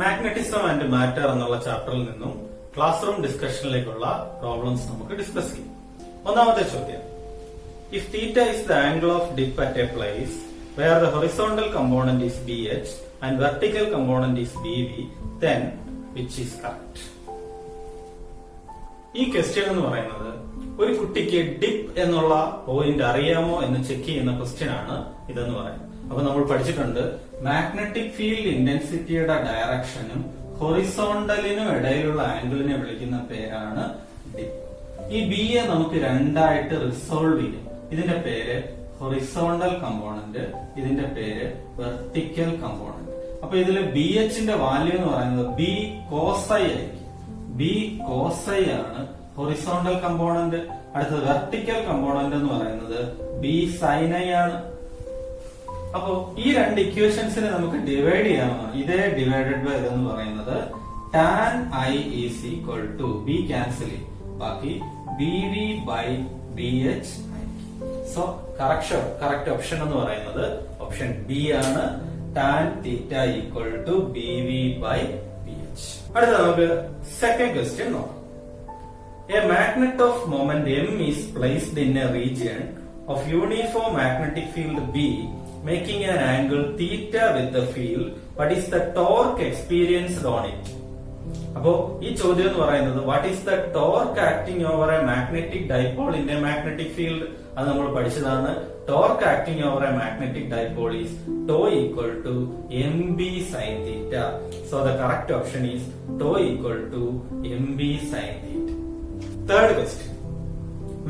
Magnetism and matter എന്നുള്ള ചാപ്റ്ററിൽ നിന്നും ക്ലാസ് റൂം ഡിസ്കഷനിലേക്കുള്ള പ്രോബ്ലംസ് നമുക്ക് ഡിസ്കസ് ചെയ്യാം. ഒന്നാമത്തെ ചോദ്യം, if theta is the angle of dip at a place where the horizontal component is BH and vertical component is BV, then which is correct? ഈ question എന്ന് പറയുന്നത് ഒരു കുട്ടിക്ക് ഡിപ്പ് എന്നുള്ള പോയിന്റ് അറിയാമോ എന്ന് ചെക്ക് ചെയ്യുന്ന ക്വസ്റ്റ്യൻ ആണ് ഇതെന്ന് പറയുന്നത്. അപ്പൊ നമ്മൾ പഠിച്ചിട്ടുണ്ട് മാഗ്നറ്റിക് ഫീൽഡ് ഇന്റൻസിറ്റിയുടെ ഡയറക്ഷനും ഹൊറിസോണ്ടലിനും ഇടയിലുള്ള ആംഗിളിനെ വിളിക്കുന്ന പേരാണ് ഡിപ്പ്. ഈ ബി യെ നമുക്ക് രണ്ടായിട്ട് റിസോൾവ് ചെയ്യും. ഇതിന്റെ പേര് ഹൊറിസോണ്ടൽ കമ്പോണന്റ്, ഇതിന്റെ പേര് വെർട്ടിക്കൽ കമ്പോണന്റ്. അപ്പൊ ഇതില് ബി എച്ചിന്റെ വാല്യൂ എന്ന് പറയുന്നത് ബി കോസൈ ആയിരിക്കും. ബി കോസൈ ആണ് ഹൊറിസോണ്ടൽ കമ്പോണന്റ്. അടുത്തത് വെർട്ടിക്കൽ കമ്പോണന്റ് എന്ന് പറയുന്നത് ബി സൈനൈ ആണ്. അപ്പോ ഈ രണ്ട് ഇക്വേഷൻസിനെ നമുക്ക് ഡിവൈഡ് ചെയ്യാവുന്നതാണ്. ഇതേ ഡിവൈഡഡ് ബൈ ഇതെന്ന് പറയുന്നത് tan I is equal to B cancel ചെയ്യും, ബാക്കി B V by B H ആയിരിക്കും. സോ കറക്റ്റ് ഓപ്ഷൻ എന്ന് പറയുന്നത് ഓപ്ഷൻ ബി ആണ്, tan theta equal to B V by B H. അടുത്ത നമുക്ക് സെക്കൻഡ് ക്വസ്റ്റ്യൻ നോക്കാം. A magnet of moment M is placed in a region of uniform magnetic field B, making an angle theta with the field. What is the torque experienced on it? അപ്പോ ഈ ചോദ്യം എന്ന് പറയുന്നത് what is the torque acting over a magnetic dipole in a magnetic field? അത് നമ്മൾ പഠിച്ചതാണ്. Torque acting over a magnetic dipole is tau equal to M B sine theta. So the correct option is tau equal to M B sine theta. Third question,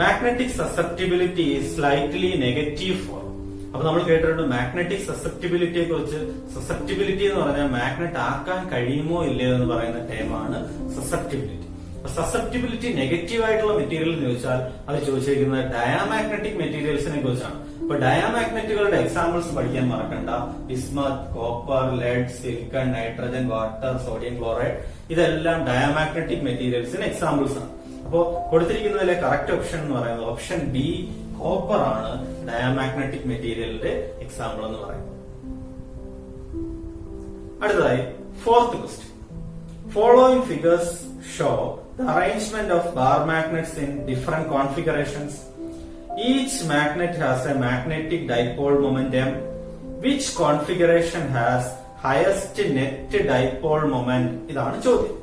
magnetic susceptibility is slightly negative for. അപ്പൊ നമ്മൾ കേട്ടിട്ടുണ്ട് magnetic സസെപ്റ്റിബിലിറ്റിയെ കുറിച്ച്. Susceptibility എന്ന് പറഞ്ഞാൽ magnet ആക്കാൻ കഴിയുമോ ഇല്ലയോ എന്ന് പറയുന്ന ടേമാണ് സസെപ്റ്റിബിലിറ്റി. സസെപ്റ്റിബിലിറ്റി നെഗറ്റീവ് ആയിട്ടുള്ള മെറ്റീരിയൽ എന്ന് ചോദിച്ചാൽ അത് ചോദിച്ചിരിക്കുന്നത് ഡയാമാഗ്നറ്റിക് മെറ്റീരിയൽസിനെ കുറിച്ചാണ്. അപ്പൊ ഡയാമാഗ്നറ്റുകളുടെ എക്സാമ്പിൾസ് പഠിക്കാൻ മറക്കണ്ട. Bismuth, copper, lead, silicon, nitrogen, water, sodium chloride, ഇതെല്ലാം ഡയാമാഗ്നറ്റിക് മെറ്റീരിയൽസിന് എക്സാമ്പിൾസ് ആണ്. അപ്പോ കൊടുത്തിരിക്കുന്നതിലെ കറക്റ്റ് ഓപ്ഷൻ എന്ന് പറയുന്നത് ഓപ്ഷൻ ബി കോപ്പർ ആണ് ഡയാമാഗ്നറ്റിക് മെറ്റീരിയലിന്റെ എക്സാമ്പിൾ എന്ന് പറയുന്നത്. അടുത്തതായി fourth question, following figures show the arrangement of bar magnets in different configurations. Each magnet has a magnetic dipole moment M. Which configuration has highest net dipole moment? ഇതാണ് ചോദ്യം.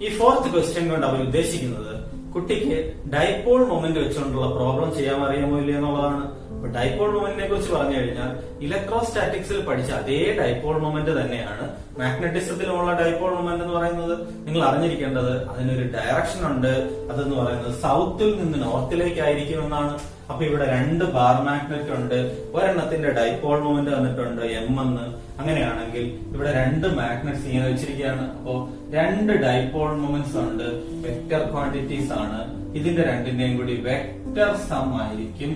ഈ fourth question കൊണ്ട് അവർ ഉദ്ദേശിക്കുന്നത് കുട്ടിക്ക് dipole moment വെച്ചുകൊണ്ടുള്ള problem ചെയ്യാൻ അറിയാമോ ഇല്ല എന്നുള്ളതാണ്. അപ്പൊ ഡൈപോൾ മൊമെന്റിനെ കുറിച്ച് പറഞ്ഞു കഴിഞ്ഞാൽ ഇലക്ട്രോസ്റ്റാറ്റിക്സിൽ പഠിച്ച അതേ ഡൈപോൾ മൊമെന്റ് തന്നെയാണ് മാഗ്നറ്റിസത്തിലുമുള്ള ഡൈപോൾ മൊമെന്റ് എന്ന് പറയുന്നത്. നിങ്ങൾ അറിഞ്ഞിരിക്കേണ്ടത് അതിനൊരു ഡയറക്ഷൻ ഉണ്ട്. അതെന്ന് പറയുന്നത് സൗത്തിൽ നിന്ന് നോർത്തിലേക്ക് ആയിരിക്കും എന്നാണ്. അപ്പൊ ഇവിടെ രണ്ട് ബാർ മാഗ്നറ്റ് ഉണ്ട്. ഒരെണ്ണത്തിന്റെ ഡൈപോൾ മൊമെന്റ് വന്നിട്ടുണ്ട് എം എന്ന്. അങ്ങനെയാണെങ്കിൽ ഇവിടെ രണ്ട് മാഗ്നറ്റ്സ് ഇങ്ങനെ വെച്ചിരിക്കുകയാണ്. അപ്പോ രണ്ട് ഡൈപോൾ മൊമെന്റ്സ് ഉണ്ട്, വെക്റ്റർ ക്വാണ്ടിറ്റീസ് ആണ്. ഇതിന്റെ രണ്ടിന്റെയും കൂടി വെക്റ്റർ സം ആയിരിക്കും.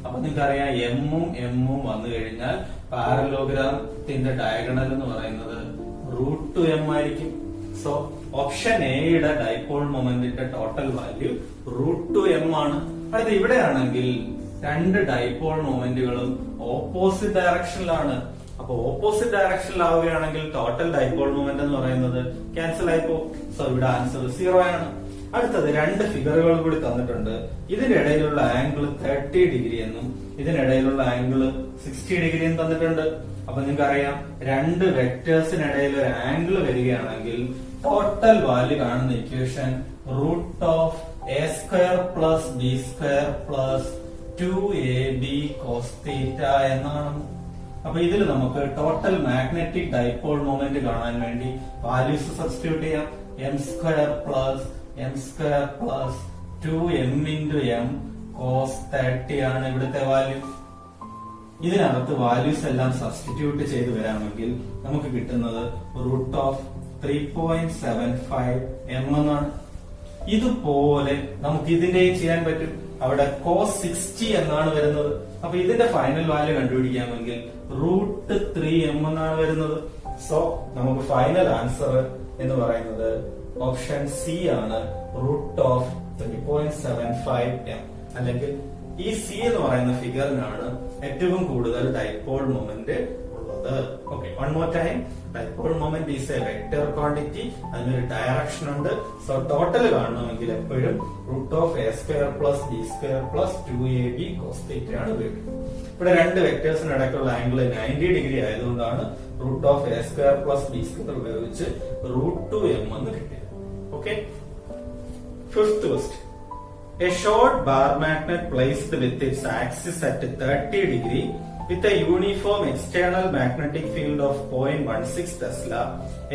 അപ്പൊ നിങ്ങൾക്കറിയാം എമ്മും വന്നു കഴിഞ്ഞാൽ പാരലോഗ്രാമത്തിന്റെ ഡയഗണൽ എന്ന് പറയുന്നത് √2m ആയിരിക്കും. സോ ഓപ്ഷൻ എയുടെ ഡൈപോൾ മൊമെന്റിന്റെ ടോട്ടൽ വാല്യൂ √2m ആണ്. അതായത് ഇവിടെയാണെങ്കിൽ രണ്ട് ഡൈപോൾ മൊമെന്റുകളും ഓപ്പോസിറ്റ് ഡയറക്ഷനിലാണ്. അപ്പൊ ഓപ്പോസിറ്റ് ഡയറക്ഷനിലാവുകയാണെങ്കിൽ ടോട്ടൽ ഡൈപോൾ മൊമെന്റ് എന്ന് പറയുന്നത് ക്യാൻസൽ ആയിപ്പോ. സോ ഇവിടെ ആൻസർ 0 ആണ്. അടുത്തത് രണ്ട് ഫിഗറുകൾ കൂടി തന്നിട്ടുണ്ട്. ഇതിന്റെ ഇടയിലുള്ള ആംഗിൾ 30 ഡിഗ്രി എന്നും ഇതിനിടയിലുള്ള ആംഗിൾ 60 ഡിഗ്രിയും തന്നിട്ടുണ്ട്. അപ്പൊ നിങ്ങൾക്കറിയാം രണ്ട് വെക്ടേഴ്സിനിടയിൽ ഒരു ആംഗിൾ വരികയാണെങ്കിൽ ടോട്ടൽ വാല്യൂ കാണുന്ന equation √a² + b² + 2ab cos θ എന്നാണ്. അപ്പൊ ഇതിൽ നമുക്ക് ടോട്ടൽ മാഗ്നറ്റിക് ഡൈപോൾ മൊമെന്റ് കാണാൻ വേണ്ടി വാല്യൂസ് സബ്സ്റ്റിറ്റ്യൂട്ട് ചെയ്യാം. m² + 2m × m cos 30 ആണ് ഇവിടുത്തെ വാല്യൂ. ഇതിനകത്ത് വാല്യൂസ് എല്ലാം സബ്സ്റ്റിറ്റ്യൂട്ട് ചെയ്ത് വരാമെങ്കിൽ നമുക്ക് കിട്ടുന്നത് √3.75m എന്നാണ്. ഇതുപോലെ നമുക്ക് ഇതിന്റെയും ചെയ്യാൻ പറ്റും. അവിടെ cos 60 എന്നാണ് വരുന്നത്. അപ്പൊ ഇതിന്റെ ഫൈനൽ വാല്യൂ കണ്ടുപിടിക്കാമെങ്കിൽ √3m എന്നാണ് വരുന്നത്. സോ നമുക്ക് ഫൈനൽ ആൻസർ എന്ന് പറയുന്നത് ഓപ്ഷൻ സി ആണ്, √3.75m. അല്ലെങ്കിൽ ഈ സി എന്ന് പറയുന്ന ഫിഗറിനാണ് ഏറ്റവും കൂടുതൽ ഡൈപോൾ മൊമെന്റ് ഉള്ളത്. എന്നുള്ളത്. Okay, one more time. Dipole moment is A vector quantity, അതിനൊരു ഡയറക്ഷൻ ഉണ്ട്. സോ ടോട്ടൽ കാണണമെങ്കിൽ എപ്പോഴും √(a²+b²+2ab cos θ) ആണ് ഉപയോഗിക്കുന്നത്. ഇവിടെ രണ്ട് വെക്ടേഴ്സിന് ഇടയ്ക്കുള്ള ആംഗിൾ 90 ഡിഗ്രി ആയതുകൊണ്ടാണ് √(a²+b² ഉപയോഗിച്ച് √2m എന്ന് കിട്ടിയത്. Okay, fifth question. A short bar magnet placed with its axis at 30 degree with a uniform external magnetic field of 0.16 Tesla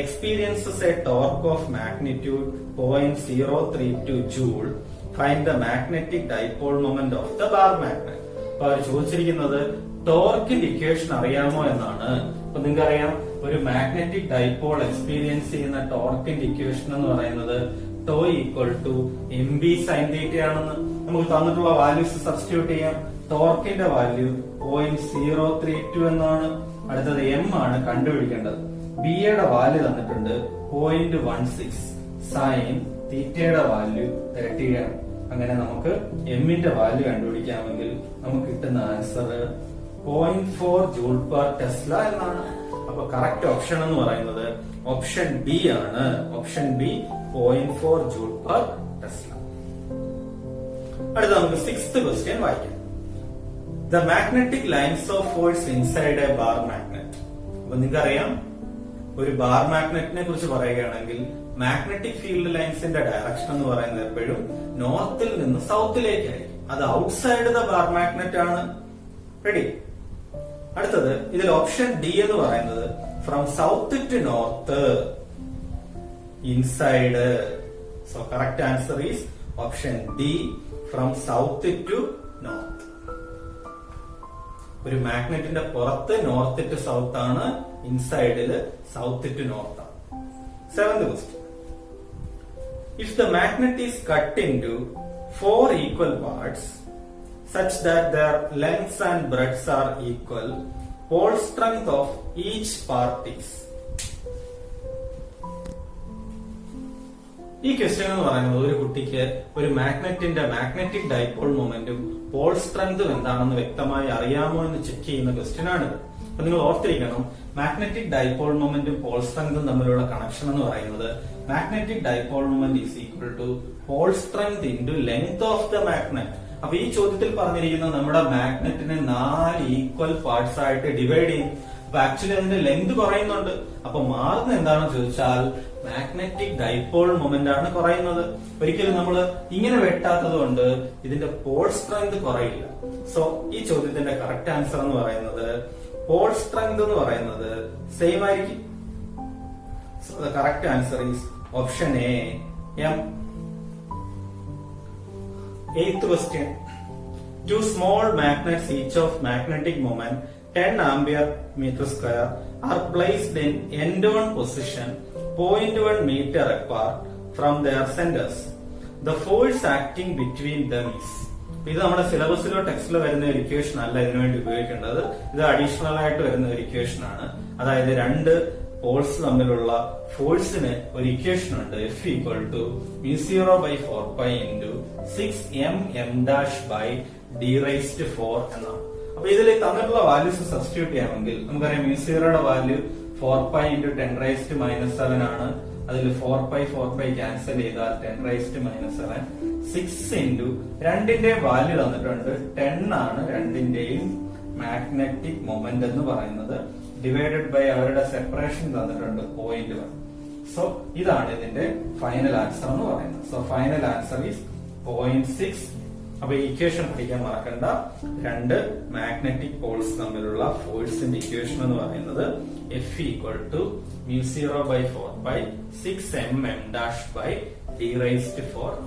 experiences a torque of magnitude 0.032 Joule. Find the magnetic dipole moment of the bar magnet. അപ്പോൾ അവർ ചോദിച്ചിരിക്കുന്നത് ടോർക്കിന്റെ equation അറിയാമോ എന്നാണ്. അപ്പൊ നിങ്ങൾക്കറിയാം, ഒരു magnetic dipole experience ചെയ്യുന്ന ടോർക്കിന്റെ equation എന്ന് പറയുന്നത് tau equal to mb sin θ ആണെന്ന്. നമുക്ക് തന്നിട്ടുള്ള വാല്യൂസ് സബ്സ്റ്റിറ്റ്യൂട്ട് ചെയ്യാം. ടോർക്കിന്റെ വാല്യൂ 0.032 എന്നാണ്. അടുത്തത് m ആണ് കണ്ടുപിടിക്കേണ്ടത്. b യുടെ വാല്യൂ തന്നിട്ടുണ്ട് 0.16, സൈൻ തീറ്റയുടെ വാല്യൂ 30 ആണ്. അങ്ങനെ നമുക്ക് m ന്റെ വാല്യൂ കണ്ടുപിടിക്കാമെങ്കിൽ നമുക്ക് കിട്ടുന്ന ആൻസർ 0.4 ജൂൾ പെർ ടെസ്ല എന്നാണ്. അപ്പൊ കറക്റ്റ് ഓപ്ഷൻ എന്ന് പറയുന്നത് ഓപ്ഷൻ ബി ആണ്. Option B 0.4 joule per Tesla. അടുത്ത നമുക്ക് സിക്സ്ത് ക്വസ്റ്റ്യൻ വായിക്കാം. The magnetic lines of force inside A bar magnet. അപ്പൊ നിങ്ങൾക്കറിയാം, ഒരു ബാർ മാഗ്നറ്റിനെ കുറിച്ച് പറയുകയാണെങ്കിൽ മാഗ്നറ്റിക് ഫീൽഡ് ലൈൻസിന്റെ ഡയറക്ഷൻ എന്ന് പറയുന്നത് എപ്പോഴും നോർത്തിൽ നിന്ന് സൗത്തിലേക്കായിരിക്കും. അത് ഔട്ട്സൈഡ് ദ ബാർ മാഗ്നറ്റ് ആണ്. റെഡി? അടുത്തത് ഇതിൽ ഓപ്ഷൻ ഡി എന്ന് പറയുന്നത് from south to north inside. So correct answer is option D, from south to north. ഒരു മാഗ്നറ്റിന്റെ പുറത്ത് നോർത്ത് ടു സൗത്ത് ആണ്, ഇൻസൈഡില് സൗത്ത് ടു നോർത്ത് ആണ്. Seventh question. If the magnet is cut into 4 equal parts such that their lengths and breadths are equal, pole strength of each part is. ഈ question എന്ന് പറയുന്നത് ഒരു കുട്ടിക്ക് ഒരു മാഗ്നറ്റിന്റെ magnetic dipole മൊമെന്റും പോൾ സ്ട്രെങ്തും എന്താണെന്ന് വ്യക്തമായി അറിയാമോ എന്ന് ചെക്ക് ചെയ്യുന്ന ക്വസ്റ്റ്യൻ ആണ്. അപ്പൊ നിങ്ങൾ ഓർത്തിരിക്കണം, മാഗ്നറ്റിക് ഡൈപോൾ മൊമെന്റും പോൾ സ്ട്രെങ്തും തമ്മിലുള്ള കണക്ഷൻ എന്ന് പറയുന്നത് magnetic dipole moment is equal to pole strength into length of the magnet. അപ്പൊ ഈ ചോദ്യത്തിൽ പറഞ്ഞിരിക്കുന്ന നമ്മുടെ മാഗ്നറ്റിനെ 4 ഈക്വൽ പാർട്സ് ആയിട്ട് ഡിവൈഡ് ചെയ്യും. അപ്പൊ ആക്ച്വലി അതിന്റെ ലെങ്ത് കുറയുന്നുണ്ട്. അപ്പൊ മാറുന്ന എന്താണെന്ന് ചോദിച്ചാൽ മാഗ്നറ്റിക് ഡൈപോൾ മൊമെന്റ് ആണ് കുറയുന്നത്. ഒരിക്കലും നമ്മൾ ഇങ്ങനെ വെട്ടാത്തത് കൊണ്ട് ഇതിന്റെ പോൾ സ്ട്രെങ്ത് കുറയില്ല. സോ ഈ ചോദ്യത്തിന്റെ കറക്റ്റ് ആൻസർ എന്ന് പറയുന്നത് പോൾ സ്ട്രെങ്ത് എന്ന് പറയുന്നത് സെയിം ആയിരിക്കും. So the correct answer is option A, M. Eighth question. Two small magnets each of magnetic moment 10 ampere meter square are placed in end-on position 0.1 meter apart from their centers. The force acting between them is. ഇത് നമ്മുടെ സിലബസിലോ ടെക്സ്റ്റിലോ വരുന്ന ഒരു equation അല്ല ഇതിനു വേണ്ടി ഉപയോഗിക്കേണ്ടത്. ഇത് additional ആയിട്ട് വരുന്ന ഒരു ഇക്വേഷൻ ആണ്. അതായത് രണ്ട് പോൾസ് തമ്മിലുള്ള ഫോഴ്സിന് ഒരു ഇക്വേഷൻ ഉണ്ട്. F equal to mu0/4π into 6mm-d⁻⁴ എന്നാണ്. അപ്പൊ ഇതിൽ തന്നിട്ടുള്ള വാല്യൂസ് സബ്സ്റ്റിറ്റ്യൂട്ട് ചെയ്യാമെങ്കിൽ നമുക്കറിയാം mu0യുടെ വാല്യൂ 4π into 10⁻⁻7 ആണ്. അതിൽ 4π ക്യാൻസൽ ചെയ്താൽ 10⁻⁻7. 6 into രണ്ടിന്റെയും വാല്യൂ തന്നിട്ടുണ്ട് 10 ആണ്. രണ്ടിന്റെയും മാഗ്നറ്റിക് മൊമെന്റ് എന്ന് പറയുന്നത് ഡിവൈഡഡ് ബൈ അവരുടെ സെപ്പറേഷൻ തന്നിട്ടുണ്ട് 0.1. സോ ഇതാണ് ഇതിന്റെ ഫൈനൽ ആൻസർ എന്ന് പറയുന്നത്. So final answer is 0.6. അപ്പൊ ഇക്വേഷൻ പഠിക്കാൻ മറക്കണ്ട. രണ്ട് മാഗ്നറ്റിക് പോൾസ് തമ്മിലുള്ള ഫോഴ്സിന്റെ ഇക്വേഷൻ എന്ന് പറയുന്നത് F equal to mu0/4π 6mm-d⁻⁴.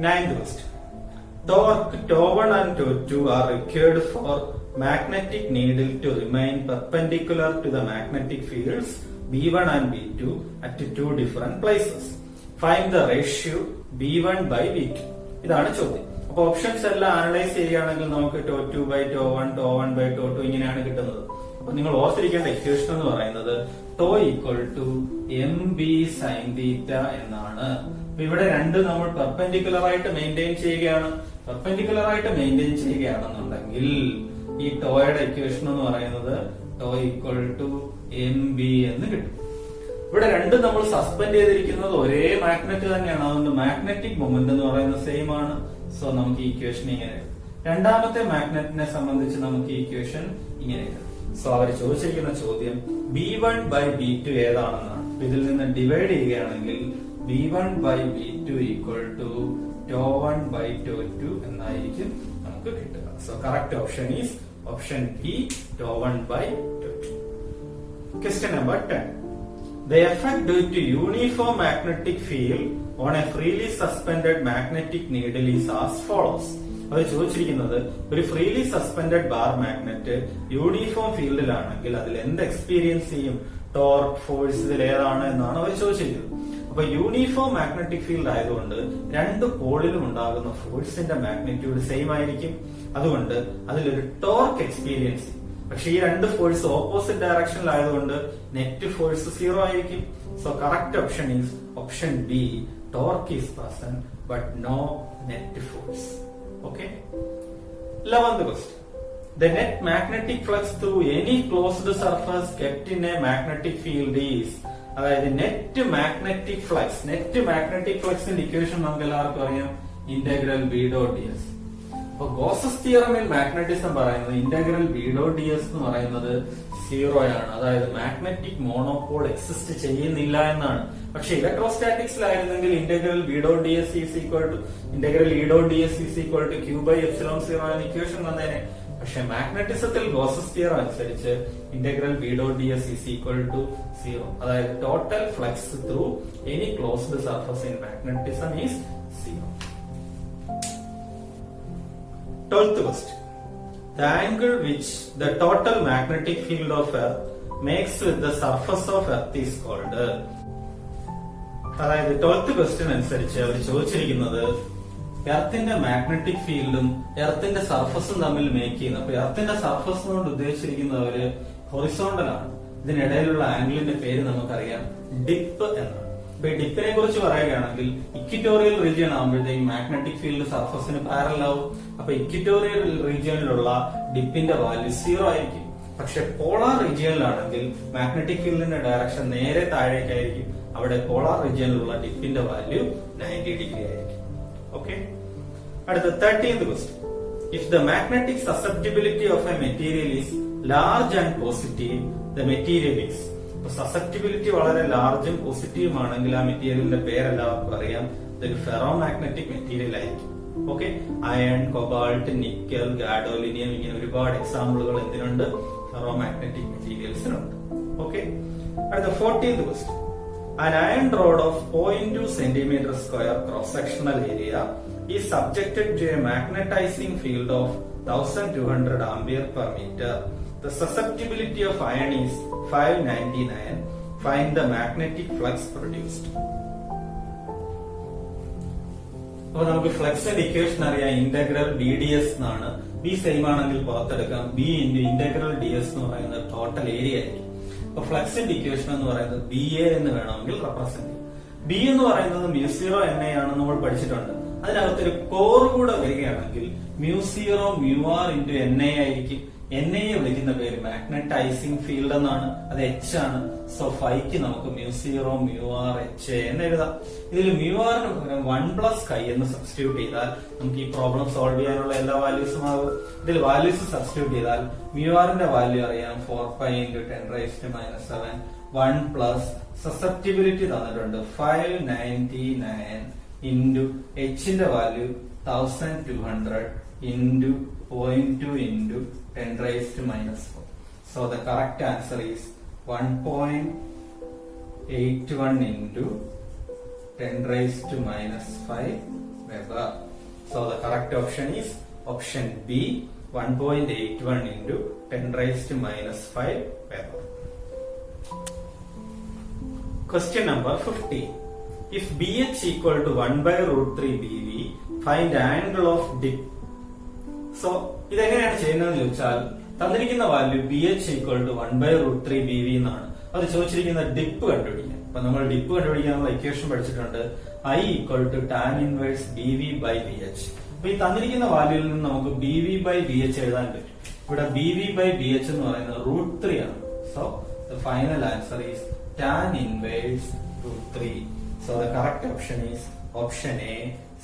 Ninth question. Torque τ1 and τ2 are required for magnetic needle to remain perpendicular to the magnetic fields B1 and B2 at two different places. Find the ratio B1/B2. ഇതാണ് ചോദ്യം. അപ്പൊ options എല്ലാം analyse ചെയ്യുകയാണെങ്കിൽ നമുക്ക് τ2/τ1, τ1/τ2 ഇങ്ങനെയാണ് കിട്ടുന്നത്. അപ്പൊ നിങ്ങൾ ഓർത്തിരിക്കേണ്ട ഇക്വേഷൻ എന്ന് പറയുന്നത് τ ഈക്വൽ ടു mb sin θ എന്നാണ്. അപ്പൊ ഇവിടെ രണ്ട് നമ്മൾ പെർപെൻഡിക്കുലർ ആയിട്ട് മെയിൻറ്റെയിൻ ചെയ്യുകയാണ്. പെർപെൻഡിക്കുലർ ആയിട്ട് മെയിൻറ്റെയിൻ ചെയ്യുകയാണെന്നുണ്ടെങ്കിൽ ഈ ടോയുടെ ഇക്വേഷൻ എന്ന് പറയുന്നത് tau equal to M B എന്ന് കിട്ടും. ഇവിടെ രണ്ടും നമ്മൾ സസ്പെൻഡ് ചെയ്തിരിക്കുന്നത് ഒരേ മാഗ്നറ്റ് തന്നെയാണ്. അതുകൊണ്ട് മാഗ്നറ്റിക് മൊമെന്റ് എന്ന് പറയുന്നത് സെയിം ആണ്. സോ നമുക്ക് ഈ ഇക്വേഷൻ ഇങ്ങനെ എഴുതാം. രണ്ടാമത്തെ മാഗ്നറ്റിനെ സംബന്ധിച്ച് നമുക്ക് ഈ ഇക്വേഷൻ ഇങ്ങനെ എഴുതാം. സോ അവർ ചോദിച്ചിരിക്കുന്ന ചോദ്യം B1 by B2 ഏതാണെന്നാണ്. ഇതിൽ നിന്ന് ഡിവൈഡ് ചെയ്യുകയാണെങ്കിൽ B1 by B2 equal to τ1 by τ2 എന്നായിരിക്കും നമുക്ക് കിട്ടുക. So correct option is option B, τ1 by τ2. Question number 10. The effect due to uniform magnetic field on a freely suspended magnetic needle is as follows. അത് ചോദിച്ചിരിക്കുന്നത് ഒരു freely suspended bar magnet uniform ഫീൽഡിലാണെങ്കിൽ അതിൽ എന്ത് experience ചെയ്യും, torque, force, ഇതിൽ ഏതാണ് എന്നാണ് അവർ ചോദിച്ചിരിക്കുന്നത്. അപ്പൊ യൂണിഫോം മാഗ്നറ്റിക് ഫീൽഡ് ആയതുകൊണ്ട് രണ്ട് പോളിലും ഉണ്ടാകുന്ന ഫോഴ്സിന്റെ മാഗ്നിറ്റ്യൂഡ് സെയിം ആയിരിക്കും. അതുകൊണ്ട് അതിലൊരു ടോർക്ക് എക്സ്പീരിയൻസ് ചെയ്യും. പക്ഷെ ഈ രണ്ട് ഫോഴ്സ് ഓപ്പോസിറ്റ് ഡയറക്ഷനിലായതുകൊണ്ട് നെറ്റ് ഫോഴ്സ് 0 ആയിരിക്കും. So correct option is option B, torque is present but no net force. Okay. 11th question. The net magnetic flux through any closed surface kept in a magnetic field is. അതായത് net magnetic ഫ്ലക്സിന്റെ equation നമുക്ക് എല്ലാവർക്കും അറിയാം, integral B dot D S. അപ്പൊ Gauss's തിയറമിൽ magnetism പറയുന്നത് integral B dot D S എന്ന് പറയുന്നത് 0 ആണ്. അതായത് മാഗ്നറ്റിക് മോണോപോൾ എക്സിസ്റ്റ് ചെയ്യുന്നില്ല എന്നാണ്. പക്ഷെ ഇലക്ട്രോസ്റ്റാറ്റിക്സിലായിരുന്നെങ്കിൽ integral B dot D S is equal to integral E dot D S is equal to Q by epsilon 0 എന്ന ഇക്വേഷൻ വന്നേനെ. പക്ഷെ മാഗ്നറ്റിസത്തിൽ ഗോസസ് തിയറം അനുസരിച്ച് integral B dot D S is equal to 0. അതായത് total flux through any closed surface in magnetism is 0. 12th question. The angle which the total magnetic field of Earth makes with the surface of Earth is called. അതായത് 12th question അനുസരിച്ച് അവർ ചോദിച്ചിരിക്കുന്നത് എർത്തിന്റെ magnetic ഫീൽഡും എർത്തിന്റെ സർഫസും തമ്മിൽ make ചെയ്യുന്നു. അപ്പൊ എർത്തിന്റെ surface കൊണ്ട് ഉദ്ദേശിച്ചിരിക്കുന്നത് അവര് ഹൊറിസോണ്ടൽ ആണ്. ഇതിനിടയിലുള്ള ആംഗിളിന്റെ പേര് നമുക്കറിയാം, ഡിപ്പ് എന്നാണ്. അപ്പൊ ഈ ഡിപ്പിനെ കുറിച്ച് പറയുകയാണെങ്കിൽ ഇക്വിറ്റോറിയൽ റീജിയൻ ആകുമ്പോഴത്തേക്കും മാഗ്നറ്റിക് ഫീൽഡ് സർഫസിന് പാരലൽ ആവും. അപ്പൊ ഇക്വിറ്റോറിയൽ റീജിയനിലുള്ള ഡിപ്പിന്റെ വാല്യൂ 0 ആയിരിക്കും. പക്ഷെ പോളാർ റീജിയനിലാണെങ്കിൽ മാഗ്നറ്റിക് ഫീൽഡിന്റെ ഡയറക്ഷൻ നേരെ താഴേക്കായിരിക്കും. അവിടെ പോളാർ റീജിയനിലുള്ള ഡിപ്പിന്റെ വാല്യൂ 90 ഡിഗ്രി ആയിരിക്കും. ഓക്കെ. അടുത്ത 13th question. If the magnetic susceptibility of a material is large and positive, the material is. Susceptibility വളരെ ലാർജും പോസിറ്റീവും ആണെങ്കിൽ ആ മെറ്റീരിയലിന്റെ പേരെല്ലാവർക്കും അറിയാം, ഇതൊരു ഫെറോ മാഗ്നറ്റിക് മെറ്റീരിയൽ ആയിരിക്കും. Okay. Iron, cobalt, nickel, gadolinium, ഇങ്ങനെ ഒരുപാട് എക്സാമ്പിളുകൾ എന്തിനുണ്ട്, ഫെറോ മാഗ്നറ്റിക് മെറ്റീരിയൽസിനുണ്ട്. ഓക്കെ. അടുത്ത 14th question. An iron rod of 0.2 centimeter square cross-sectional area is subjected to a magnetizing field of 1200 ampere per meter. The susceptibility of iron is 599. Find the magnetic flux produced. അപ്പോൾ നമുക്ക് ഫ്ലക്സിന്റെ equation അറിയാം, integral B D S എന്നാണ്. B same ആണെങ്കിൽ പുറത്തെടുക്കാം. B into integral D S എന്ന് പറയുന്നത് total area ആയിരിക്കും. അപ്പൊ ഫ്ലക്സിന്റെ ഇക്വേഷൻ എന്ന് പറയുന്നത് ബി എ എന്ന് വേണമെങ്കിൽ റെപ്രസെന്റ് ചെയ്യും. ബി എന്ന് പറയുന്നത് μ0 NA ആണെന്ന് നമ്മൾ പഠിച്ചിട്ടുണ്ട്. അതിനകത്തൊരു കോർ കൂടെ വരികയാണെങ്കിൽ μ0 μr ഇൻറ്റു NA ആയിരിക്കും. NA വിളിക്കുന്ന പേര് മാഗ്നറ്റൈസിംഗ് ഫീൽഡ് എന്നാണ്. അത് H ആണ്. സോ ഫൈക്ക് നമുക്ക് μ0 μr H എന്ന് എഴുതാം. ഇതിൽ μr ന് പകരം 1 + chi എന്ന് സബ്സ്റ്റിറ്റ്യൂട്ട് ചെയ്താൽ നമുക്ക് ഈ പ്രോബ്ലം സോൾവ് ചെയ്യാനുള്ള എല്ലാ വാല്യൂസും ആകും. ഇതിൽ വാല്യൂസ് സബ്സ്റ്റിറ്റ്യൂട്ട് ചെയ്താൽ μr ന്റെ വാല്യൂ അറിയാം, 4π × 10⁻⁷. 1 + സസെപ്റ്റിബിലിറ്റി തന്നിട്ടുണ്ട് 599 ഇൻറ്റു Hന്റെ value 1200 into 0.2 into 10⁻⁴. So the correct answer is 1.81 into 10⁻⁵ Weber. So the correct option is option B, 1.81 into 10⁻⁵ Weber. Question number 15. If BH equal to 1/√3 BV, find angle of dip. So ഇതെങ്ങനെയാണ് ചെയ്യുന്നതെന്ന് ചോദിച്ചാൽ തന്നിരിക്കുന്ന value BH equal to 1/√3 BV എന്നാണ്. അത് ചോദിച്ചിരിക്കുന്ന dip കണ്ടുപിടിക്കാൻ. അപ്പൊ നമ്മൾ ഡിപ്പ് കണ്ടുപിടിക്കാനുള്ള ഇക്വേഷൻ പഠിച്ചിട്ടുണ്ട്, I equal to tan inverse BV by BH. അപ്പൊ ഈ തന്നിരിക്കുന്ന വാല്യൂയിൽ നിന്ന് നമുക്ക് BV by BH എഴുതാൻ പറ്റും. ഇവിടെ BV/BH എന്ന് പറയുന്നത് √3 ആണ്. So the final answer is tan inverse √3. So the correct option is option A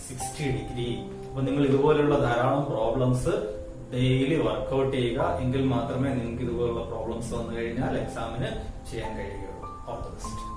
60 degree. അപ്പൊ നിങ്ങൾ ഇതുപോലുള്ള ധാരാളം പ്രോബ്ലംസ് ഡെയിലി വർക്ക്ഔട്ട് ചെയ്യുക, എങ്കിൽ മാത്രമേ നിങ്ങൾക്ക് ഇതുപോലുള്ള പ്രോബ്ലംസ് വന്നു കഴിഞ്ഞാൽ എക്സാമിന് ചെയ്യാൻ കഴിയുകയുള്ളൂ. All the best.